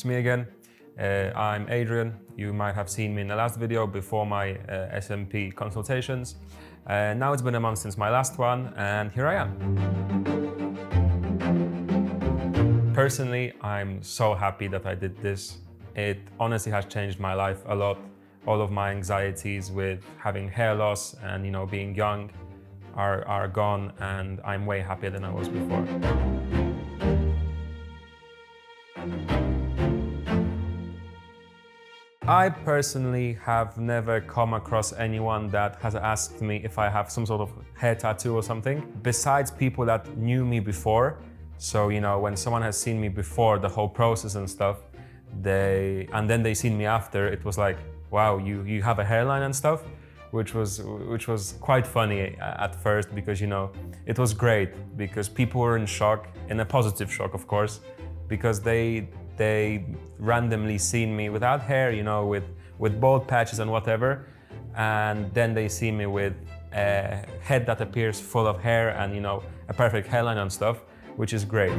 It's me again. I'm Adrian. You might have seen me in the last video before my SMP consultations. Now it's been a month since my last one, and here I am. Personally, I'm so happy that I did this. It honestly has changed my life a lot. All of my anxieties with having hair loss and being young are gone, and I'm way happier than I was before. I personally have never come across anyone that has asked me if I have some sort of hair tattoo or something, besides people that knew me before. So, when someone has seen me before the whole process and stuff, and then they seen me after, it was like, wow, you have a hairline and stuff, which was quite funny at first, because it was great, because people were in shock, in a positive shock, of course, because they randomly seen me without hair, with bald patches and whatever, and then they see me with a head that appears full of hair and a perfect hairline and stuff, which is great.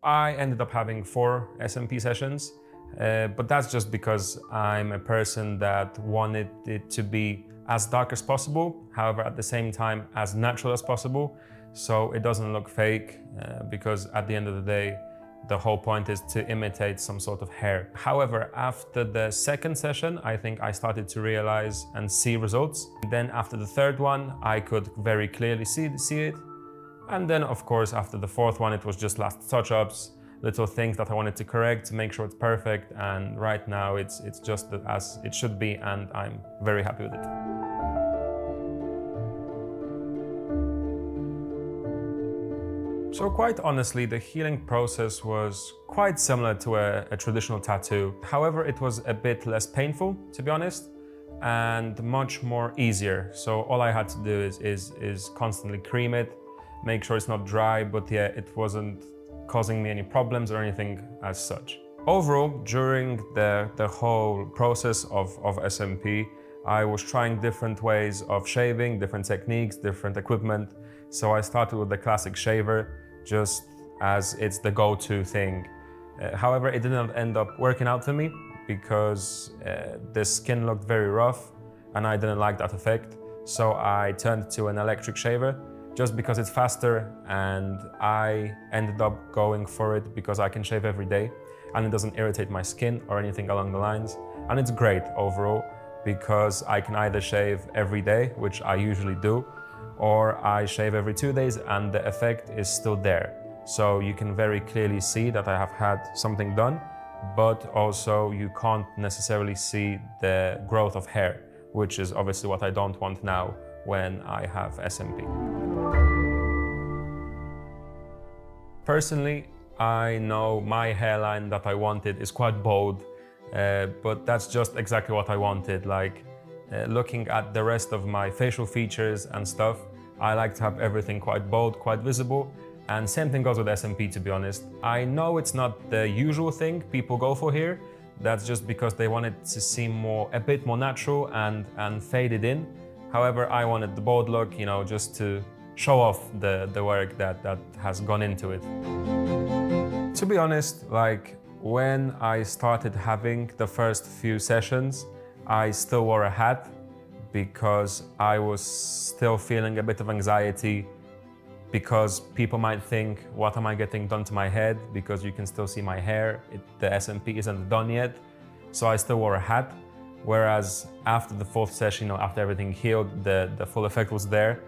I ended up having 4 SMP sessions, but that's just because I'm a person that wanted it to be as dark as possible, however, at the same time, as natural as possible, so it doesn't look fake, because at the end of the day, the whole point is to imitate some sort of hair. However, after the second session, I think I started to realize and see results. Then after the third one, I could very clearly see it. And then, of course, after the fourth one, it was just last touch-ups, little things that I wanted to correct to make sure it's perfect. And right now, it's just as it should be, and I'm very happy with it. So quite honestly, the healing process was quite similar to a traditional tattoo. However, it was a bit less painful, to be honest, and much more easier. So all I had to do is constantly cream it, make sure it's not dry, but yeah, it wasn't causing me any problems or anything as such. Overall, during the whole process of SMP, I was trying different ways of shaving, different techniques, different equipment. So I started with the classic shaver, just as it's the go-to thing. However, it didn't end up working out for me, because the skin looked very rough and I didn't like that effect. So I turned to an electric shaver, just because it's faster, and I ended up going for it because I can shave every day and it doesn't irritate my skin or anything along the lines. And it's great overall, because I can either shave every day, which I usually do, or I shave every 2 days and the effect is still there. So you can very clearly see that I have had something done, but also you can't necessarily see the growth of hair, which is obviously what I don't want now when I have SMP. Personally, I know my hairline that I wanted is quite bold, but that's just exactly what I wanted. Looking at the rest of my facial features and stuff, I like to have everything quite bold, quite visible, and same thing goes with SMP, to be honest. I know it's not the usual thing people go for here. That's just because they want it to seem a bit more natural and faded in. However, I wanted the bold look, just to show off the work that has gone into it. To be honest, when I started having the first few sessions, I still wore a hat because I was still feeling a bit of anxiety, because people might think, what am I getting done to my head? Because you can still see my hair, the SMP isn't done yet. So I still wore a hat. Whereas after the 4th session, after everything healed, the full effect was there,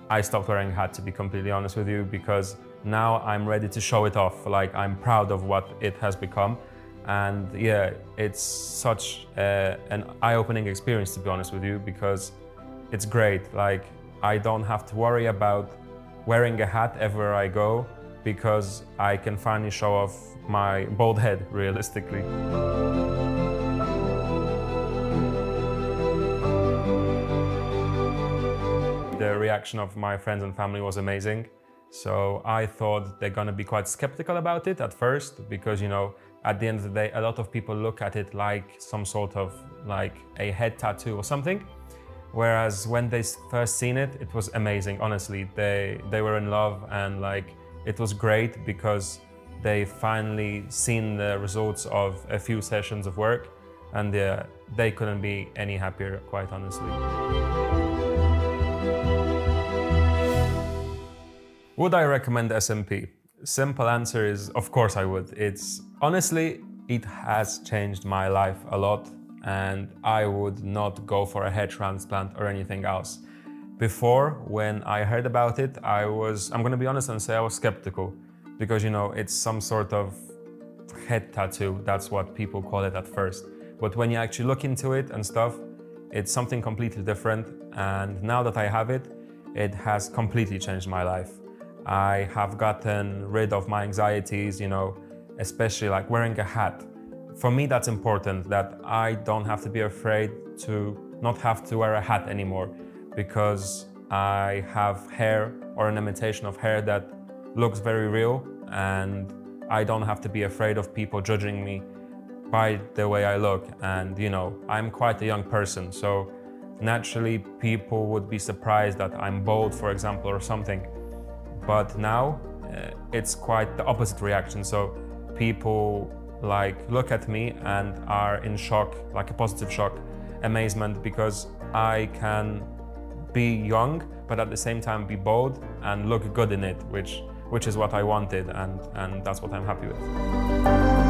I stopped wearing a hat, to be completely honest with you, because now I'm ready to show it off. I'm proud of what it has become. And yeah, it's such an eye-opening experience, to be honest with you, because it's great. I don't have to worry about wearing a hat everywhere I go, because I can finally show off my bald head, realistically. The reaction of my friends and family was amazing. So I thought they're gonna be quite skeptical about it at first, because at the end of the day, a lot of people look at it like some sort of a head tattoo or something. Whereas when they first seen it, it was amazing, honestly. They were in love, and it was great because they finally seen the results of a few sessions of work, and they couldn't be any happier, quite honestly. Would I recommend SMP? Simple answer is, of course I would. Honestly, it has changed my life a lot, and I would not go for a hair transplant or anything else. Before, when I heard about it, I'm gonna be honest and say I was skeptical, because you know, it's some sort of head tattoo, that's what people call it at first. But when you actually look into it and stuff, it's something completely different, and now that I have it, it has completely changed my life. I have gotten rid of my anxieties, you know, especially like wearing a hat. For me, that's important, that I don't have to be afraid to not have to wear a hat anymore, because I have hair, or an imitation of hair, that looks very real, and I don't have to be afraid of people judging me by the way I look. And you know, I'm quite a young person, so naturally people would be surprised that I'm bald, for example, or something. But now it's quite the opposite reaction. So people like look at me and are in shock, like a positive shock, amazement, because I can be young, but at the same time be bold and look good in it, which is what I wanted, and that's what I'm happy with.